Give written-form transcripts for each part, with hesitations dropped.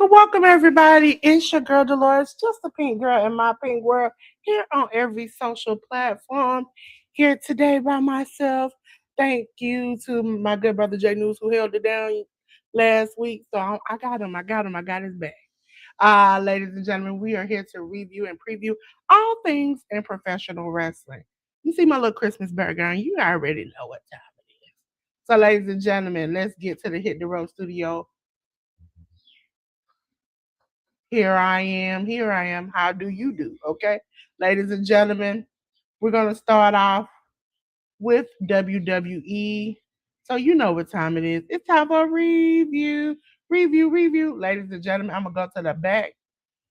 Welcome, everybody. It's your girl Delores, just a pink girl in my pink world, here on every social platform. Here today by myself. Thank you to my good brother Jay News who held it down last week. So I got him. I got his back. Ladies and gentlemen, we are here to review and preview all things in professional wrestling. You see my little Christmas background, you already know what time it is. So, ladies and gentlemen, let's get to the Hit the Road studio. Here I am. How do you do? Okay. Ladies and gentlemen, we're going to start off with WWE. So you know what time it is. It's time for a review. Review. Ladies and gentlemen, I'm going to go to the back.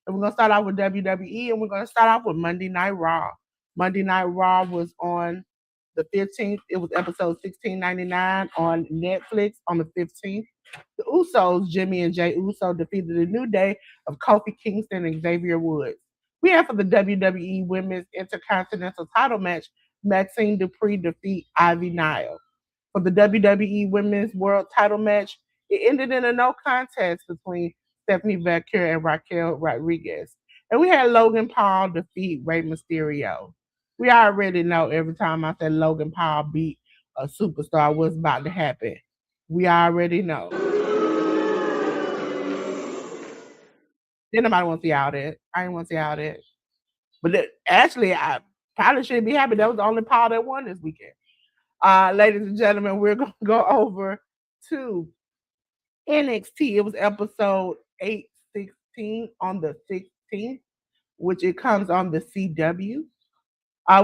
And we're going to start off with WWE and we're going to start off with Monday Night Raw. Monday Night Raw was on the 15th. It was episode 1699 on Netflix on the 15th. The Usos, Jimmy and Jay Uso, defeated the New Day of Kofi Kingston and Xavier Woods. We have for the WWE Women's Intercontinental title match, Maxine Dupree defeat Ivy Nile. For the WWE Women's World title match, it ended in a no contest between Stephanie Vaquer and Raquel Rodriguez. And we had Logan Paul defeat Rey Mysterio. We already know every time I said Logan Paul beat a superstar, what's about to happen. We already know. Then nobody wants to see all that. I didn't want to see all that. But actually, I probably shouldn't be happy. That was the only Paul that won this weekend. Ladies and gentlemen, we're going to go over to NXT. It was episode 816 on the 16th, which it comes on the CW.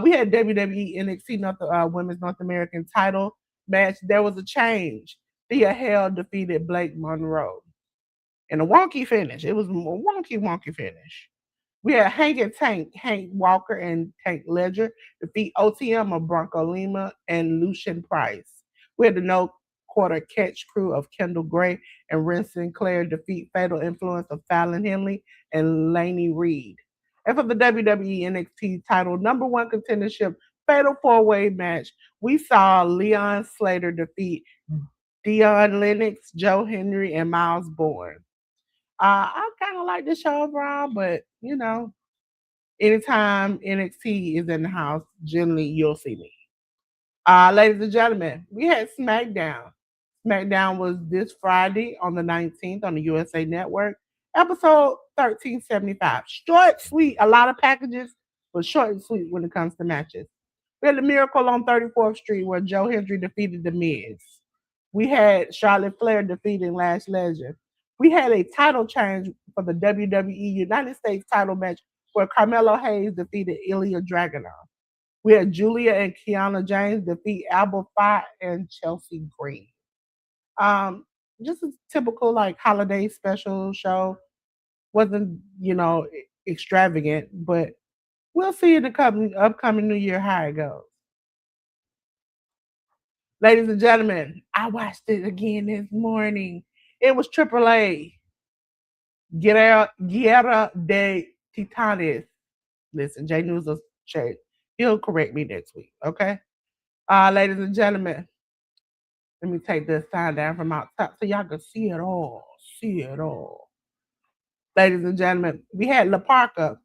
We had WWE NXT Women's North American title match. There was a change. Thea Hale defeated Blake Monroe in a wonky finish. It was a wonky finish. We had Hank Walker and Tank Ledger defeat OTM of Bronco Lima and Lucian Price. We had the no quarter catch crew of Kendall Gray and Ren Sinclair defeat Fatal Influence of Fallon Henley and Laney Reed. And for the WWE NXT title number one contendership fatal four-way match, we saw Leon Slater defeat Dion Lennox, Joe Henry, and Miles Bourne. I kind of like the show overall, but you know, anytime NXT is in the house, generally you'll see me. Ladies and gentlemen, we had SmackDown. SmackDown was this Friday on the 19th on the USA Network, episode 1375. Short, sweet, a lot of packages, but short and sweet when it comes to matches. We had the Miracle on 34th Street where Joe Hendry defeated The Miz. We had Charlotte Flair defeating Lash Legend. We had a title change for the WWE United States title match where Carmelo Hayes defeated Ilya Dragunov. We had Julia and Kiana James defeat Alba Fyre and Chelsea Green. Just a typical like holiday special show. Wasn't, extravagant, but we'll see in the upcoming new year how it goes. Ladies and gentlemen, I watched it again this morning. It was AAA. Guerra de Titanes. Listen, Jay News will share. He'll correct me next week, okay? Ladies and gentlemen, let me take this sign down from out top so y'all can see it all. See it all. Ladies and gentlemen, we had La Parca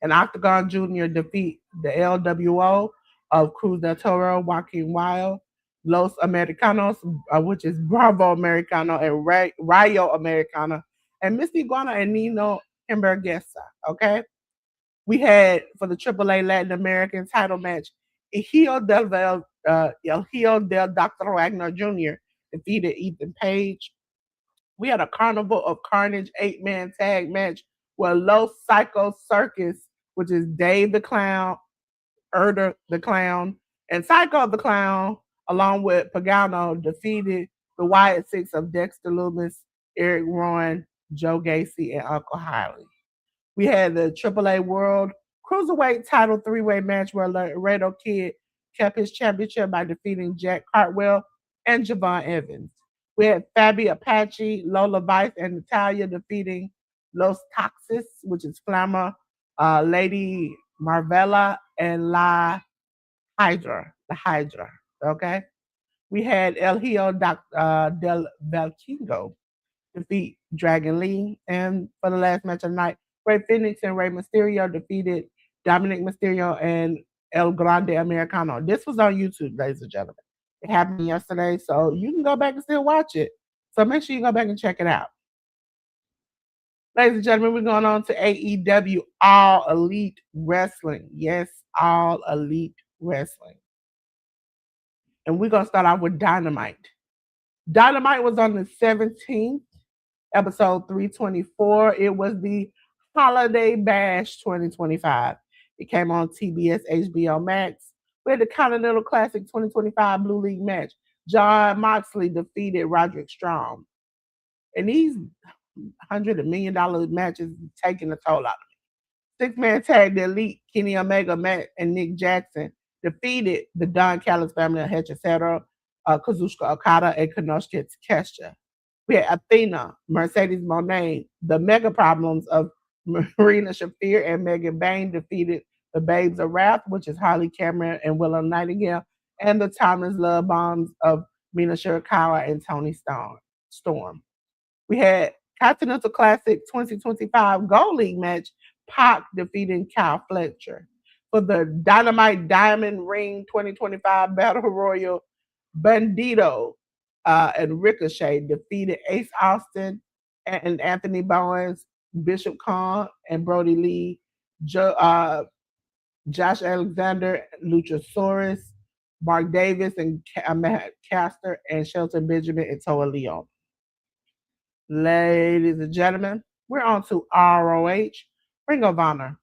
and Octagon Jr. defeat the LWO of Cruz del Toro, Joaquin Wild, Los Americanos, which is Bravo Americano and Rayo Americano, and Misty Iguana and Nino Hamburguesa, okay? We had, for the AAA Latin American title match, El Hijo del Dr. Wagner Jr. defeated Ethan Page. We had a Carnival of Carnage 8-man tag match where Los Psycho Circus, which is Dave the Clown, Erda the Clown, and Psycho the Clown, along with Pagano, defeated The Wyatt Six of Dexter Loomis, Eric Rowan, Joe Gacy, and Uncle Hiley. We had the AAA World Cruiserweight title three-way match where Laredo Kid kept his championship by defeating Jack Cartwell and Javon Evans. We had Fabi Apache, Lola Vice, and Natalia defeating Los Toxis, which is Flamma, Lady Marvella, and La Hydra. The Hydra. Okay. We had El Hijo del Valkingo defeat Dragon Lee. And for the last match of the night, Ray Phoenix and Rey Mysterio defeated Dominic Mysterio and El Grande Americano. This was on YouTube, ladies and gentlemen. It happened yesterday, so you can go back and still watch it. So make sure you go back and check it out. Ladies and gentlemen, we're going on to AEW All Elite Wrestling. Yes, All Elite Wrestling. And we're going to start off with Dynamite. Dynamite was on the 17th, episode 324. It was the Holiday Bash 2025. It came on TBS HBO Max. We had the Continental Classic 2025 Blue League match. John Moxley defeated Roderick Strong. And these $100 million matches taking a toll out of me. Six-man tag, the Elite, Kenny Omega, Matt, and Nick Jackson defeated the Don Callis family of Hechicero, Kazuchika Okada, and Konosuke Takeshita. We had Athena, Mercedes Moné, the Mega Problems of Marina Shafir and Megan Bain defeated the Babes of Wrath, which is Harley Cameron and Willow Nightingale, and the Timeless Love Bombs of Mina Shirakawa and Tony Storm. We had Continental Classic 2025 Gold League match, Pac defeating Kyle Fletcher. For the Dynamite Diamond Ring 2025 Battle Royal, Bandito and Ricochet defeated Ace Austin and Anthony Bowens, Bishop Khan and Brody Lee, Josh Alexander, Luchasaurus, Mark Davis and Matt Caster, and Shelton Benjamin and Toa Leon. Ladies and gentlemen, we're on to ROH, Ring of Honor.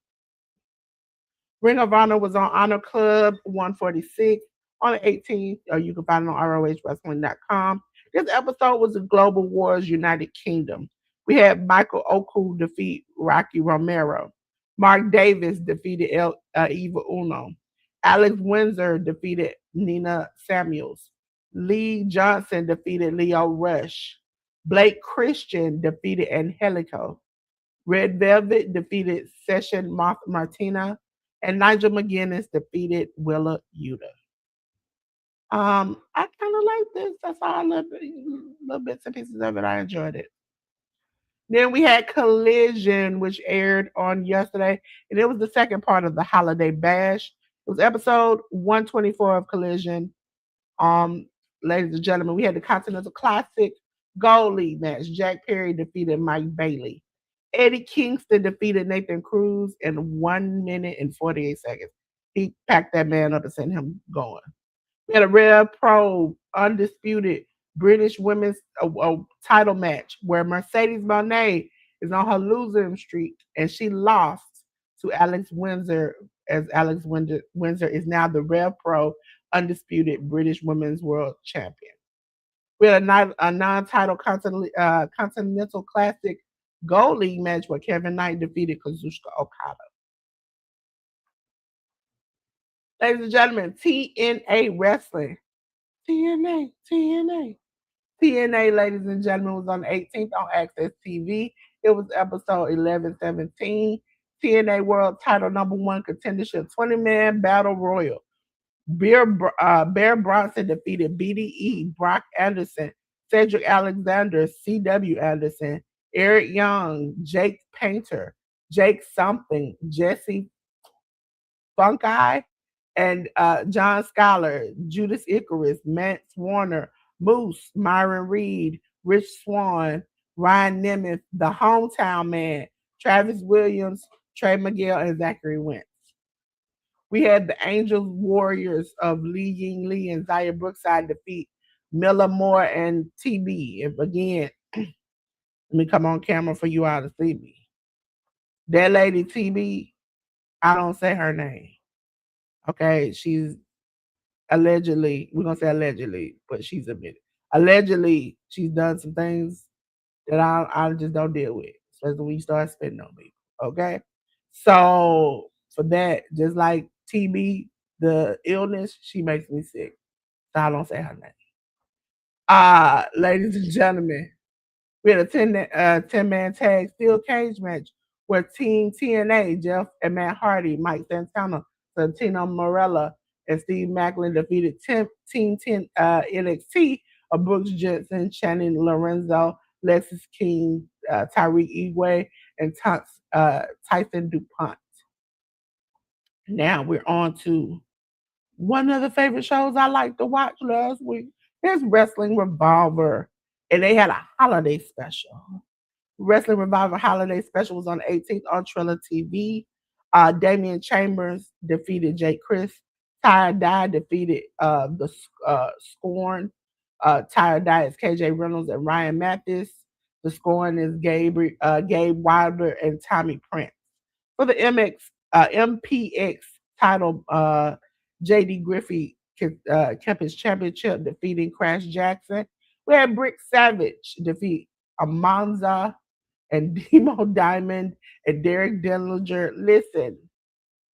Ring of Honor was on Honor Club 146 on the 18th, or you can find it on ROHWrestling.com. This episode was the Global Wars United Kingdom. We had Michael Oku defeat Rocky Romero. Mark Davis defeated Eva Uno. Alex Windsor defeated Nina Samuels. Lee Johnson defeated Leo Rush. Blake Christian defeated Angelico. Red Velvet defeated Session Martina. And Nigel McGuinness defeated Willa Yuta. I kind of like this. That's all little bits and pieces of it. I enjoyed it. Then we had Collision, which aired on yesterday, and it was the second part of the Holiday Bash. It was episode 124 of Collision. Ladies and gentlemen, we had the Continental Classic Gold League match. Jack Perry defeated Mike Bailey. Eddie Kingston defeated Nathan Cruz in 1 minute and 48 seconds. He packed that man up and sent him going. We had a Rev Pro undisputed British women's title match where Mercedes Moné is on her losing streak and she lost to Alex Windsor, as Alex Windsor is now the Rev Pro undisputed British women's world champion. We had a non-title Continental Classic Gold League match where Kevin Knight defeated Kazuchika Okada. Ladies and gentlemen, TNA Wrestling. TNA. TNA, ladies and gentlemen, was on the 18th on Access TV. It was episode 1117. TNA World Title #1 Contendership 20-man Battle Royal. Bear Bronson defeated BDE, Brock Anderson, Cedric Alexander, CW Anderson, Eric Young, Jake Painter, Jake Something, Jesse Funkai, and John Scholar, Judas Icarus, Matt Warner, Moose, Myron Reed, Rich Swan, Ryan Nemeth, The Hometown Man, Travis Williams, Trey Miguel, and Zachary Wentz. We had the Angels Warriors of Lee Ying Lee and Zaya Brookside defeat Miller Moore and TB. If again, let me come on camera for you all to see me. That lady TB, I don't say her name. Okay, she's allegedly, we're gonna say allegedly, but she's admitted. Allegedly, she's done some things that I just don't deal with, especially when you start spitting on people. Okay, so for that, just like TB, the illness, she makes me sick. So I don't say her name. Ladies and gentlemen, we had a 10-man tag steel cage match where Team TNA, Jeff and Matt Hardy, Mike Santana, Santino Morella, and Steve Macklin defeated Team 10 NXT of Brooks Jensen, Shannon Lorenzo, Lexis King, Tyreek Igwe, and Tyson DuPont. Now we're on to one of the favorite shows I liked to watch last week. Here's Wrestling Revolver, and they had a holiday special. Wrestling Revival Holiday Special was on the 18th on Triller TV. Damian Chambers defeated Jake Chris. Tyre Dye defeated the Scorn. Tyre Dye is KJ Reynolds and Ryan Mathis. The Scorn is Gabe Wilder and Tommy Prince. For the MPX title, JD Griffey kept his championship, defeating Crash Jackson. We had Brick Savage defeat Amanza and Demo Diamond and Derek Dillinger. Listen,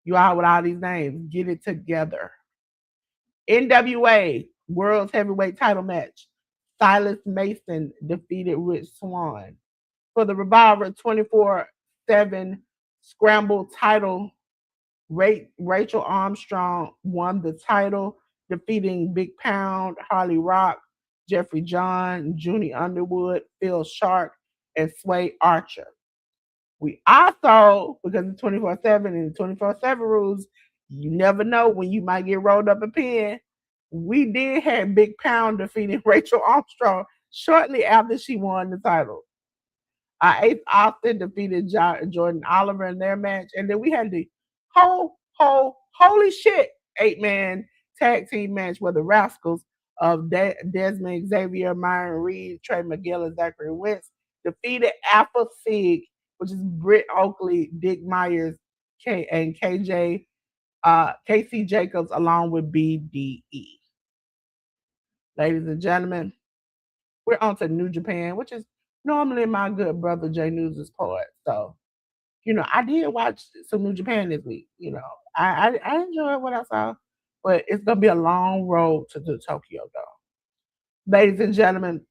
you out with all these names. Get it together. NWA World's Heavyweight Title Match. Silas Mason defeated Rich Swann. For the Revolver 24/7 Scramble title, Rachel Armstrong won the title, defeating Big Pound, Harley Rock, Jeffrey John, Junie Underwood, Phil Shark, and Sway Archer. We also, because of 24/7 and 24/7 rules, you never know when you might get rolled up a pin. We did have Big Pound defeating Rachel Armstrong shortly after she won the title. Ace Austin defeated Jordan Oliver in their match. And then we had the holy shit 8-man tag team match where the Rascals of Desmond Xavier, Myron Reed, Trey McGill, and Zachary Wentz defeated Alpha Sig, which is Britt Oakley, Dick Myers, and KC Jacobs, along with BDE. Ladies and gentlemen, we're on to New Japan, which is normally my good brother Jay News' part. So, I did watch some New Japan this week. I enjoyed what I saw, but it's gonna be a long road to the Tokyo Dome. Ladies and gentlemen,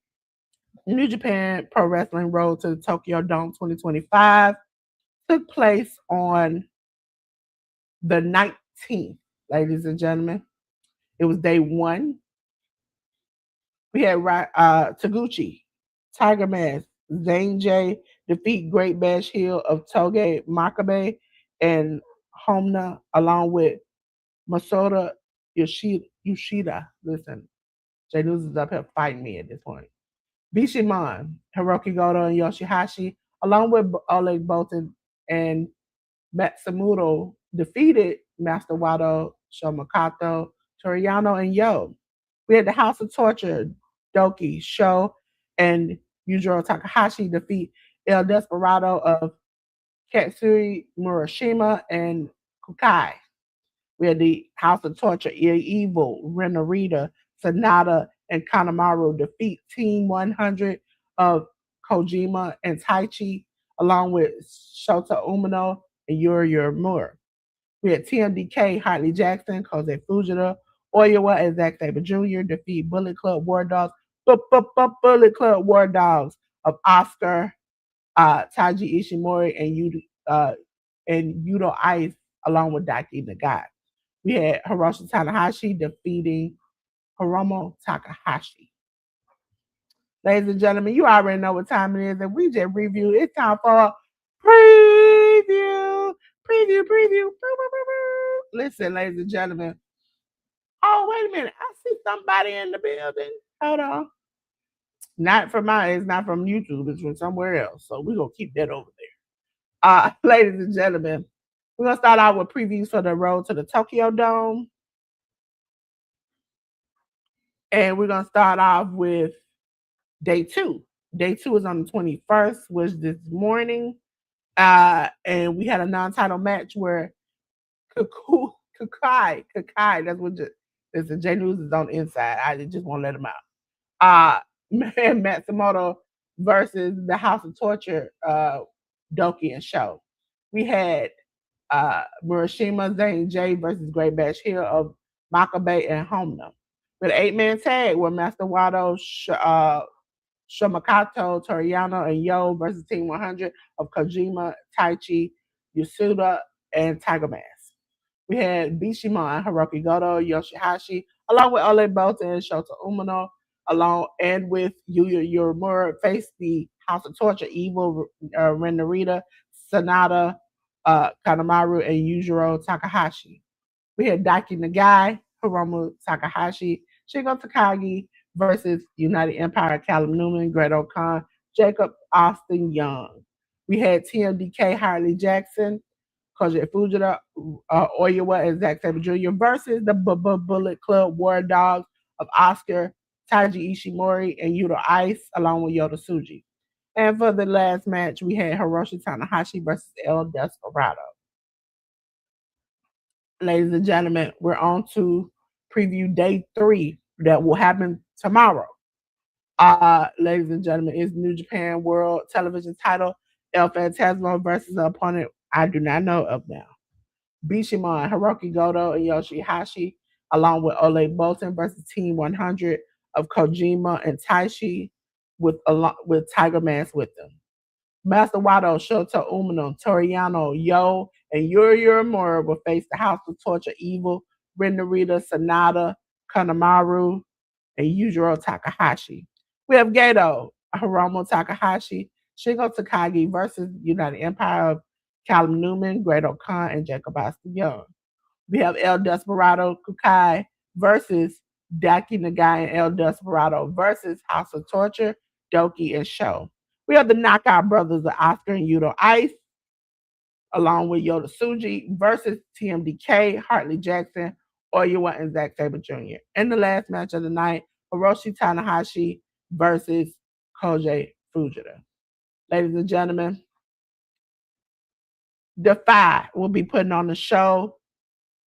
New Japan Pro Wrestling Road to the Tokyo Dome 2025 took place on the 19th. Ladies and gentlemen, it was day one. We had Taguchi, Tiger Mask, Zane J defeat Great Bash Hill of Toge Makabe and Homna, along with Masoda Yoshida. Listen, Jay News is up here fighting me at this point. Bishamon, Hiroki Goto, and Yoshihashi, along with Oleg Bolton and Matsumoto, defeated Master Wado, Shomakato, Toriano, and Yo. We had the House of Torture, Doki, Sho, and Yujiro Takahashi defeat El Desperado of Katsuri Murashima and Kukai. We had the House of Torture, Evil, Renarita, Sonata, and Kanemaru defeat Team 100 of Kojima and Taichi, along with Shota Umino and Yuri Uemura. We had TMDK, Hartley Jackson, Jose Fujita, Oyawa, and Zack Sabre Jr. defeat Bullet Club War Dogs, Bullet Club War Dogs of Oscar, Taiji Ishimori, and Yudo Ice, along with Daiki Nagai. We had Hiroshi Tanahashi defeating Hiromu Takahashi. Ladies and gentlemen, you already know what time it is, and we just review. It's time for preview. Listen, ladies and gentlemen. Oh, wait a minute. I see somebody in the building. Hold on. It's not from YouTube, it's from somewhere else. So we're gonna keep that over there. Ladies and gentlemen, we're gonna start out with previews for the road to the Tokyo Dome. And we're gonna start off with day two. Day two is on the 21st, was this morning. And we had a non-title match where Kakai, that's what listen, Jay News is on the inside. I just want to let him out. Uh, Matsumoto versus the House of Torture, Doki and Show. We had Murashima Zane J versus Great Bash Hill of Makabe and Homna. With an 8-man tag with Master Wado, Shomakato, Toriano, and Yo versus Team 100 of Kojima, Taichi, Yasuda, and Tiger Mask. We had Bishima and Hiroki Goto, Yoshihashi, along with Ole Bolton and Shota Umino, along and with Yuya Uemura face the House of Torture, Evil, Renarita, Sanada, Kanemaru, and Yujiro Takahashi. We had Daki Nagai, Hiromu Takahashi, Shingo Takagi versus United Empire, Callum Newman, Greto Khan, Jacob Austin Young. We had TMDK, Harley Jackson, Koji Fujita, Oyawa, and Zack Sabre Jr. versus the Bullet Club War Dogs of Oscar, Taiji Ishimori, and Yuto Ice, along with Yoda Suji. And for the last match, we had Hiroshi Tanahashi versus El Desperado. Ladies and gentlemen, we're on to preview day 3 that will happen tomorrow. Ladies and gentlemen, is New Japan World Television title El Phantasmo versus an opponent I do not know of now. Bishima, Hiroki Goto, and Yoshihashi, along with Ole Bolton versus Team 100 of Kojima and Taishi, with Tiger Mask with them. Master Wado, Shota Umino, Toriano, Yo, and Yuri Uemura will face the House of Torture Evil, Rinarita, Sanada, Kanemaru, and Yujiro Takahashi. We have Gato, Hiromu Takahashi, Shingo Takagi versus United Empire of Callum Newman, Greto Khan, and Jacob Austin Young. We have El Desperado Kukai versus Daki Nagai and El Desperado versus House of Torture, Doki, and Show. We have the Knockout Brothers of Oscar and Yuto Ice, along with Yoda Suji versus TMDK, Hartley Jackson, Oyawa, and Zack Sabre Jr. In the last match of the night, Hiroshi Tanahashi versus Koji Fujita. Ladies and gentlemen, Defy will be putting on the show.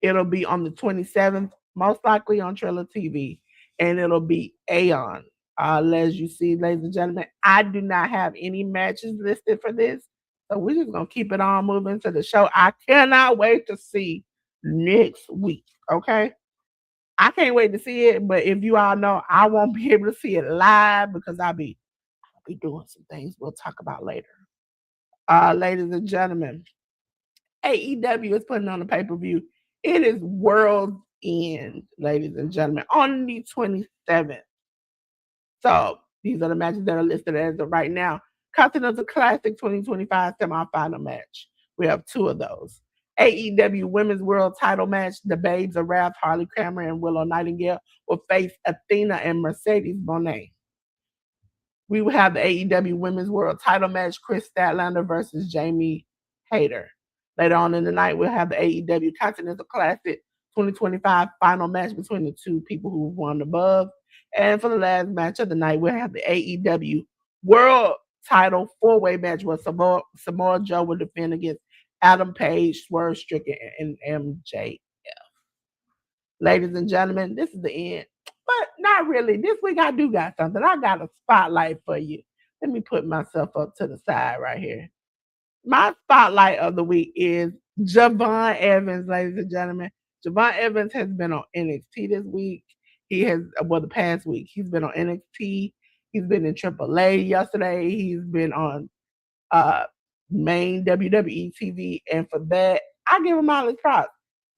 It'll be on the 27th, most likely on Triller TV, and it'll be Aeon. As you see, ladies and gentlemen, I do not have any matches listed for this. So we're just gonna keep it on moving to the show. I cannot wait to see next week. Okay. I can't wait to see it, but if you all know, I won't be able to see it live because I'll be doing some things we'll talk about later. Ladies and gentlemen, AEW is putting on a pay-per-view. It is World's End, ladies and gentlemen, on the 27th. So these are the matches that are listed as of right now. Continental Classic 2025 semifinal match. We have 2 of those. AEW Women's World Title match. The Babes of Wrath, Harley Kramer and Willow Nightingale will face Athena and Mercedes Moné. We will have the AEW Women's World Title match. Chris Statlander versus Jamie Hayter. Later on in the night, we'll have the AEW Continental Classic 2025 final match between the 2 people who won above. And for the last match of the night, we'll have the AEW World Title 4-way match where Samoa Joe will defend against Adam Page, Swerve Strickland, and MJF. Ladies and gentlemen, this is the end. But not really. This week I do got something. I got a spotlight for you. Let me put myself up to the side right here. My spotlight of the week is Javon Evans, ladies and gentlemen. Javon Evans has been on NXT this week. He has, well, the past week, he's been on NXT. He's been in AAA yesterday. He's been on uh, main WWE TV. And for that, I give him all his props.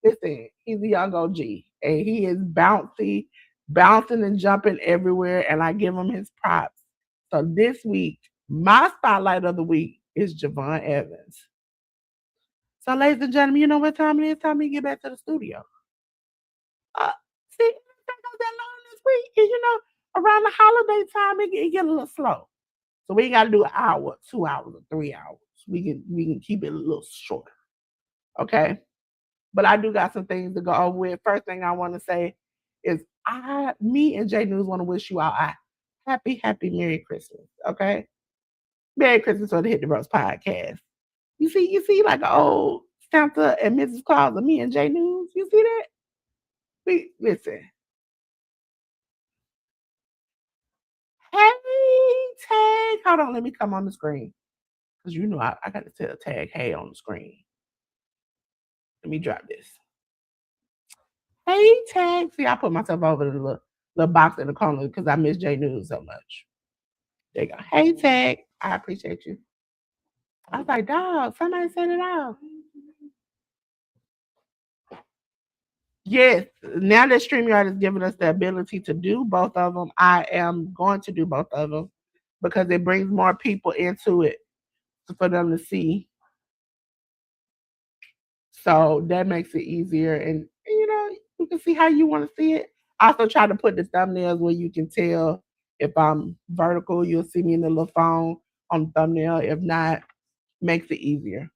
Listen, he's a young OG and he is bouncy, bouncing and jumping everywhere. And I give him his props. So this week, my spotlight of the week is Javon Evans. So, ladies and gentlemen, you know what time it is? Time to get back to the studio. Uh, See, it don't go that long this week. And you know, around the holiday time, it get a little slow. So we ain't got to do an hour, 2 hours, or 3 hours. We can keep it a little shorter. Okay. But I do got some things to go over with. First thing I want to say is me and Jay News want to wish you all a happy Merry Christmas. Okay. Merry Christmas on the Hit the Ropes podcast. You see, like an old Santa and Mrs. Claus and me and Jay News. You see that? We listen. hold on, let me come on the screen. Because you know I got to tag hey on the screen. Let me drop this. Hey tag. See, I put myself over the little box in the corner because I miss J News so much. There you go. Hey tag. I appreciate you. I was like, dog, somebody set it off. Yes, now that StreamYard is giving us the ability to do both of them, I am going to do both of them because it brings more people into it for them to see. So that makes it easier, and you can see how you want to see it. I also try to put the thumbnails where you can tell if I'm vertical, you'll see me in the little phone on the thumbnail. If not, makes it easier.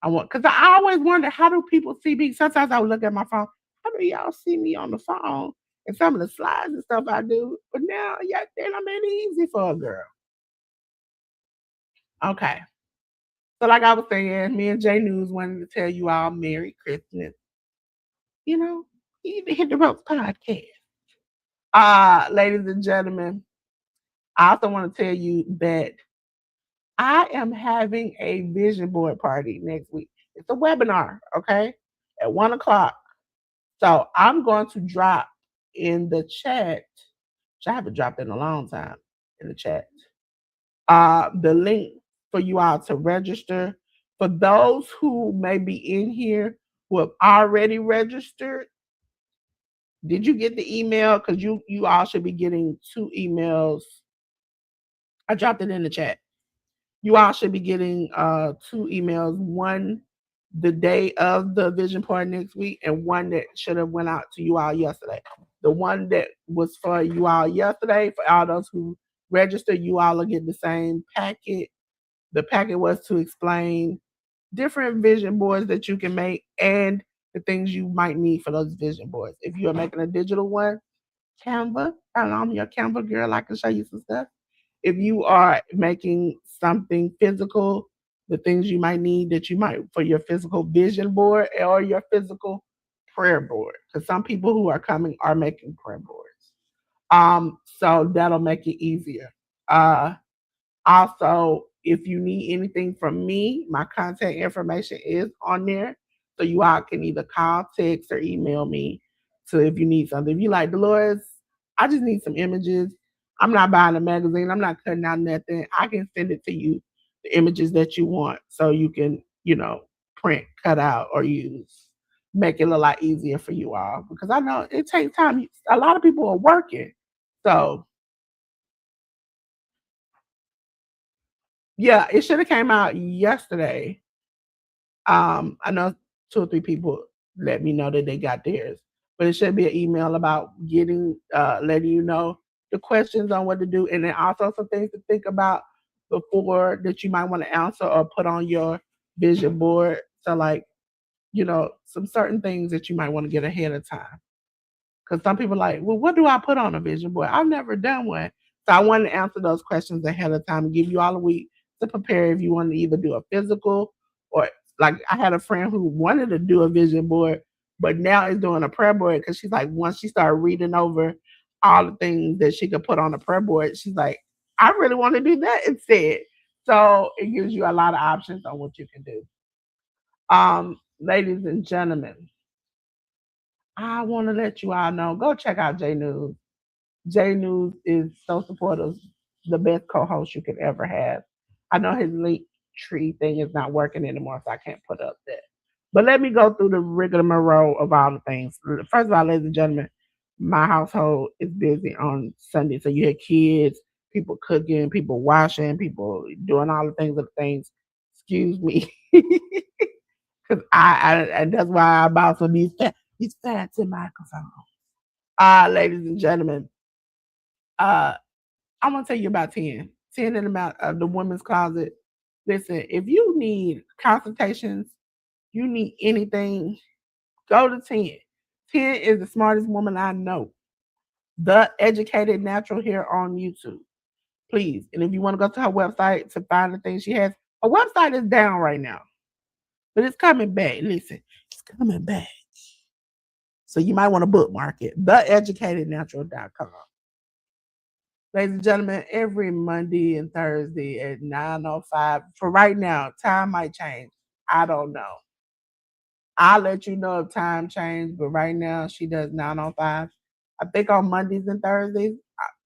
I want because I always wonder how do people see me. Sometimes I would look at my phone. How do y'all see me on the phone and some of the slides and stuff I do? But now, yeah, then I made it easy for a girl. Okay. So like I was saying, me and J News wanted to tell you all Merry Christmas. You know, you need to hit the ropes podcast. Ladies and gentlemen, I also want to tell you that I am having a vision board party next week. It's a webinar, okay, at 1 o'clock. So I'm going to drop in the chat, which I haven't dropped in a long time in the chat, the link for you all to register. For those who may be in here who have already registered, did you get the email? Because you all should be getting 2 emails. I dropped it in the chat. You all should be getting 2 emails. One the day of the vision party next week, and one that should have went out to you all yesterday. The one that was for you all yesterday, for all those who registered, you all will get the same packet. The packet was to explain different vision boards that you can make and the things you might need for those vision boards. If you are making a digital one, Canva, and I'm your Canva girl, I can show you some stuff. If you are making something physical, the things you might need that you might for your physical vision board or your physical prayer board. Because some people who are coming are making prayer boards. So that'll make it easier. Also, if you need anything from me, my contact information is on there. So you all can either call, text, or email me. So if you need something, if you like Delores, I just need some images. I'm not buying a magazine. I'm not cutting out nothing. I can send it to you, the images that you want, so you can, print, cut out, or use. Make it a lot easier for you all because I know it takes time. A lot of people are working, so yeah, it should have came out yesterday. I know 2 or 3 people let me know that they got theirs, but it should be an email about getting, letting you know the questions on what to do, and then also some things to think about before that you might want to answer or put on your vision board. So, like, some certain things that you might want to get ahead of time. Because some people are like, well, what do I put on a vision board? I've never done one. So I wanted to answer those questions ahead of time and give you all a week to prepare if you want to either do a physical or like I had a friend who wanted to do a vision board, but now is doing a prayer board because she's like, once she started reading over all the things that she could put on a prayer board, she's like, I really want to do that instead. So it gives you a lot of options on what you can do. Ladies and gentlemen, I want to let you all know, go check out J News. J News is so supportive, the best co-host you could ever have. I know his link tree thing is not working anymore, so I can't put up that. But let me go through the rigmarole of all the things. First of all, ladies and gentlemen, my household is busy on Sunday. So you have kids, people cooking, people washing, people doing all the things of the things. Excuse me. Because and that's why I bought some these fancy microphones. Ladies and gentlemen, uh, I'm gonna tell you about 10. 10 in about the women's closet. Listen, if you need consultations, you need anything, go to 10. 10 is the smartest woman I know. The educated natural hair on YouTube. Please. And if you want to go to her website to find the things she has, her website is down right now. But it's coming back. Listen, it's coming back. So you might want to bookmark it. Theeducatednatural.com. Ladies and gentlemen, every Monday and Thursday at 9:05. For right now, time might change. I don't know. I'll let you know if time changed, but right now she does 9:05. I think on Mondays and Thursdays.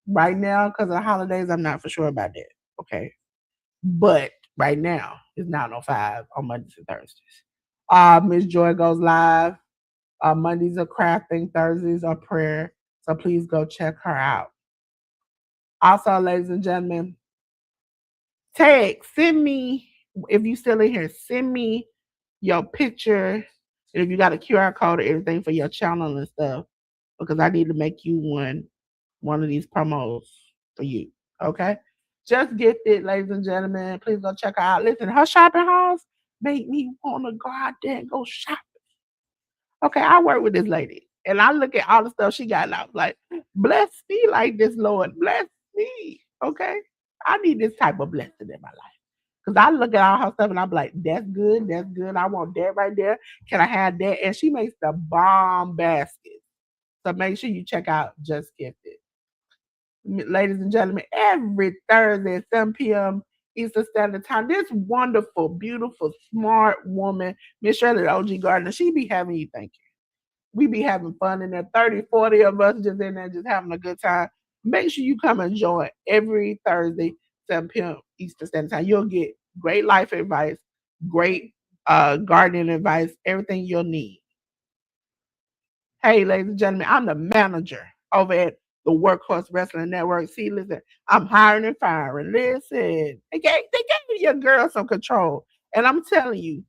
Right now, because of the holidays, I'm not for sure about that. Okay. But right now, it's 9:05 on Mondays and Thursdays. Miss Joy goes live. Mondays are crafting, Thursdays are prayer. So please go check her out. Also, ladies and gentlemen, send me, if you still in here, send me your picture. And if you got a QR code or everything for your channel and stuff, because I need to make you one of these promos for you. Okay? Just get it, ladies and gentlemen. Please go check her out. Listen, her shopping hauls make me want to go out there and go shop. Okay, I work with this lady and I look at all the stuff she got and I was like, bless me like this, Lord. Bless me. Okay. I need this type of blessing in my life. Because I look at all her stuff and I'm like, that's good. That's good. I want that right there. Can I have that? And she makes the bomb basket. So make sure you check out Just Gifted. Ladies and gentlemen, every Thursday at 7 p.m. Eastern Standard Time, this wonderful, beautiful, smart woman, Miss Shirley the OG Gardner, she be having you thinking. We be having fun in there. 30, 40 of us just in there just having a good time. Make sure you come and join every Thursday, 7 p.m. Eastern Standard Time. You'll get great life advice, great gardening advice, everything you'll need. Hey, ladies and gentlemen, I'm the manager over at the Workhorse Wrestling Network. See, listen, I'm hiring and firing. Listen, they gave your girl some control. And I'm telling you,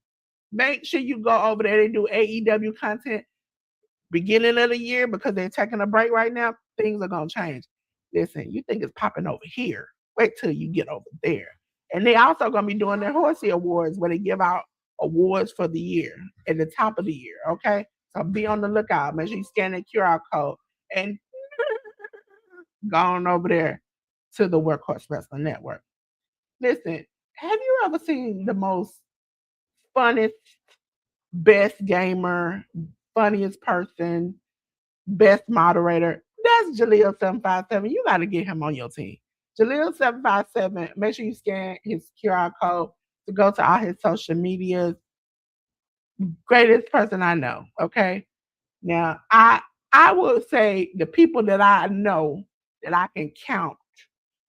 make sure you go over there. They do AEW content beginning of the year because they're taking a break right now. Things are going to change. Listen, you think it's popping over here. Wait till you get over there. And they also going to be doing their Horsey Awards where they give out awards for the year at the top of the year. Okay. So be on the lookout. Make sure you scan that QR code and go on over there to the Workhorse Wrestling Network. Listen, have you ever seen the most funnest, best gamer, funniest person, best moderator? That's Jaleel757. You got to get him on your team. Jaleel757, make sure you scan his QR code to go to all his social medias. Greatest person I know. Okay. Now, I would say the people that I know that I can count,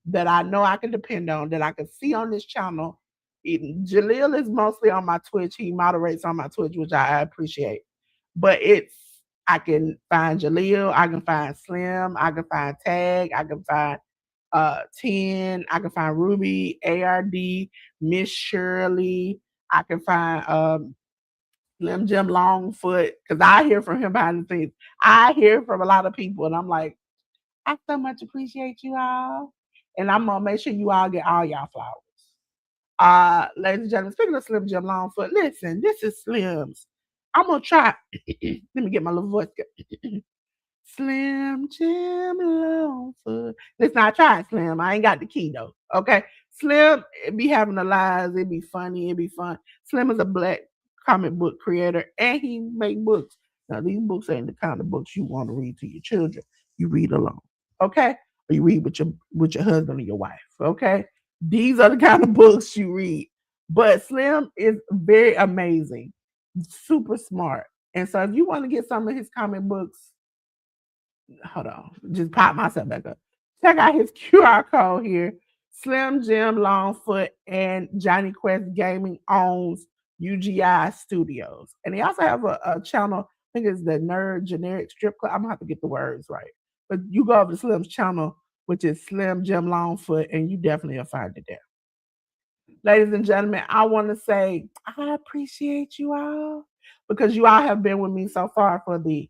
that I know I can depend on, that I can see on this channel. Jaleel is mostly on my Twitch. He moderates on my Twitch, which I appreciate. But I can find Jaleel, I can find Slim, I can find Tag, I can find 10, I can find Ruby, ARD, Miss Shirley, I can find Slim Jim Longfoot, because I hear from him behind the scenes. I hear from a lot of people, and I'm like, I so much appreciate you all. And I'm gonna make sure you all get all y'all flowers. Ladies and gentlemen, speaking of Slim Jim Longfoot, listen, this is Slim's. I'm gonna try. Let me get my little voice. Slim Jim Longfoot. Listen, I tried Slim. I ain't got the key though. Okay. Slim, it be having the lies. It be funny. It be fun. Slim is a black comic book creator and he make books. Now, these books ain't the kind of books you want to read to your children. You read alone. Okay? Or you read with your husband or your wife. Okay? These are the kind of books you read. But Slim is very amazing, super smart. And so if you want to get some of his comic books, hold on, just pop myself back up. Check out his QR code here. Slim Jim Longfoot and Johnny Quest Gaming owns UGI Studios. And they also have a channel, I think it's the Nerd Generic Strip Club. I'm gonna have to get the words right. But you go over to Slim's channel, which is Slim Jim Longfoot, and you definitely will find it there. Ladies and gentlemen, I want to say I appreciate you all because you all have been with me so far for the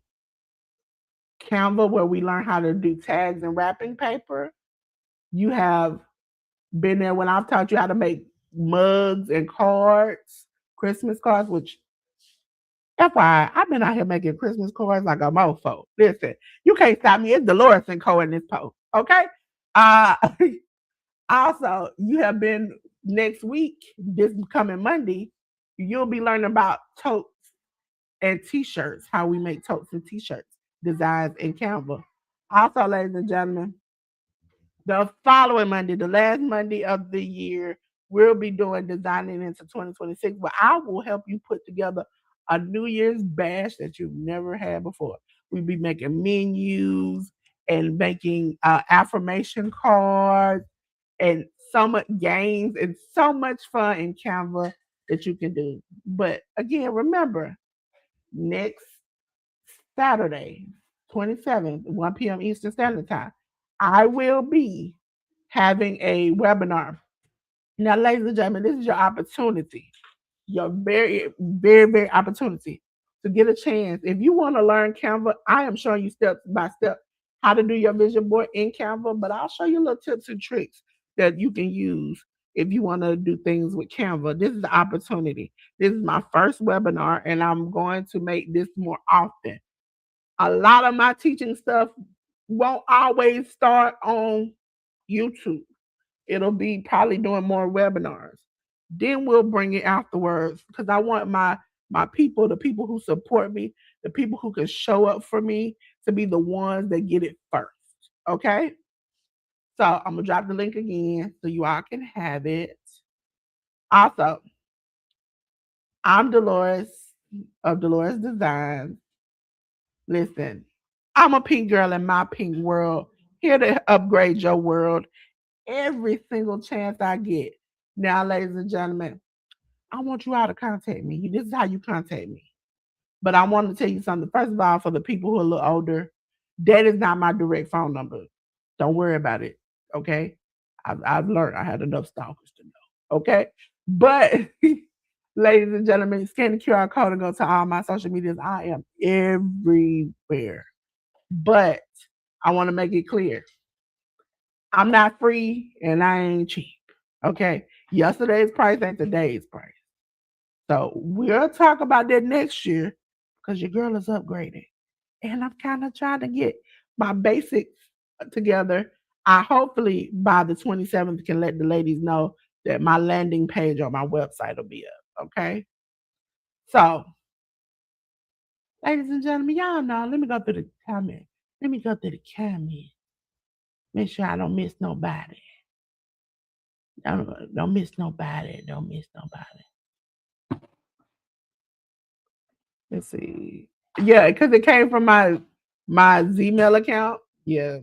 Canva where we learn how to do tags and wrapping paper. You have been there when I've taught you how to make mugs and cards, Christmas cards, which FYI, I've been out here making Christmas cards like a mofo. Listen, you can't stop me. It's Delores and Co. in this post. Okay? Uh Also, you have been next week, this coming Monday, you'll be learning about totes and t-shirts, how we make totes and t-shirts, designs in Canva. Also, ladies and gentlemen, The following Monday, the last Monday of the year, we'll be doing designing into 2026. But I will help you put together a New Year's bash that you've never had before. We'll be making menus and making affirmation cards and so much games and so much fun in Canva that you can do. But again, remember, next Saturday, 27th, 1 p.m. Eastern Standard Time, I will be having a webinar. Now, ladies and gentlemen, this is your opportunity, your very, very, very opportunity to get a chance. If you want to learn Canva, I am showing you step by step how to do your vision board in Canva, but I'll show you little tips and tricks that you can use if you want to do things with Canva. This is the opportunity. This is my first webinar, and I'm going to make this more often. A lot of my teaching stuff won't always start on YouTube. It'll be probably doing more webinars. Then we'll bring it afterwards because I want my people, the people who support me, the people who can show up for me to be the ones that get it first. Okay? So I'm gonna drop the link again so you all can have it. Also, I'm Delores of Delores Designs. Listen, I'm a pink girl in my pink world, here to upgrade your world every single chance I get. Now, ladies and gentlemen, I want you all to contact me. This is how you contact me. But I want to tell you something. First of all, for the people who are a little older, that is not my direct phone number. Don't worry about it. Okay. I've learned I had enough stalkers to know. Okay. But ladies and gentlemen, scan the QR code and go to all my social medias. I am everywhere. But I want to make it clear. I'm not free and I ain't cheap. Okay. Yesterday's price ain't today's price. So we'll talk about that next year because your girl is upgrading. And I'm kind of trying to get my basics together. I hopefully by the 27th can let the ladies know that my landing page on my website will be up. Okay. So, ladies and gentlemen, y'all know, let me go through the comments. Let me go through the comments. Make sure I don't miss nobody. Don't miss nobody. Don't miss nobody. Let's see. Yeah, because it came from my Gmail account. Yeah.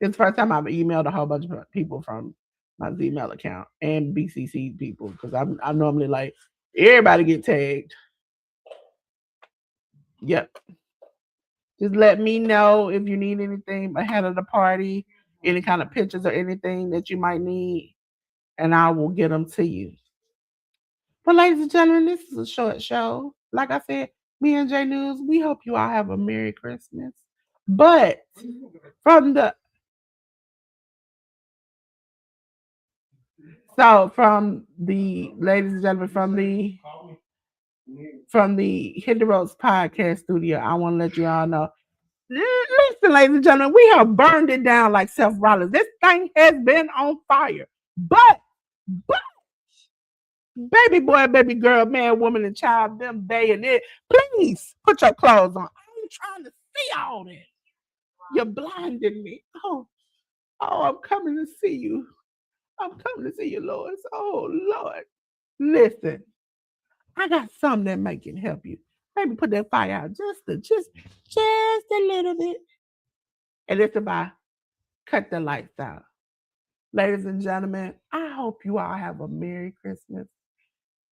It's the first time I've emailed a whole bunch of people from my Gmail account and BCC people because I'm normally like everybody get tagged. Yep. Just let me know if you need anything ahead of the party, any kind of pictures or anything that you might need, and I will get them to you. But ladies and gentlemen, this is a short show. Like I said, me and J News, we hope you all have a Merry Christmas. But from the from the ladies and gentlemen from the Hit the Ropes podcast studio, I want to let you all know. Listen, ladies and gentlemen, we have burned it down like Seth Rollins. This thing has been on fire. But baby boy, baby girl, man, woman, and child, them, they and it, please put your clothes on. I ain't trying to see all that. You're blinding me. I'm coming to see you. I'm coming to see you, Lord. Oh, Lord. Listen, I got something that might can help you. Maybe put that fire out just a little bit. And it's about cut the lights out. Ladies and gentlemen, I hope you all have a Merry Christmas.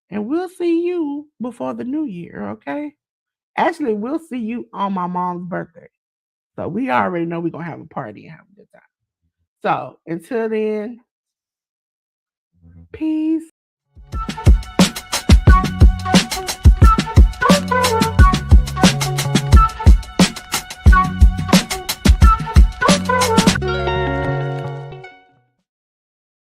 And we'll see you before the new year, okay? Actually, we'll see you on my mom's birthday. So we already know we're going to have a party and have a good time. So until then, peace.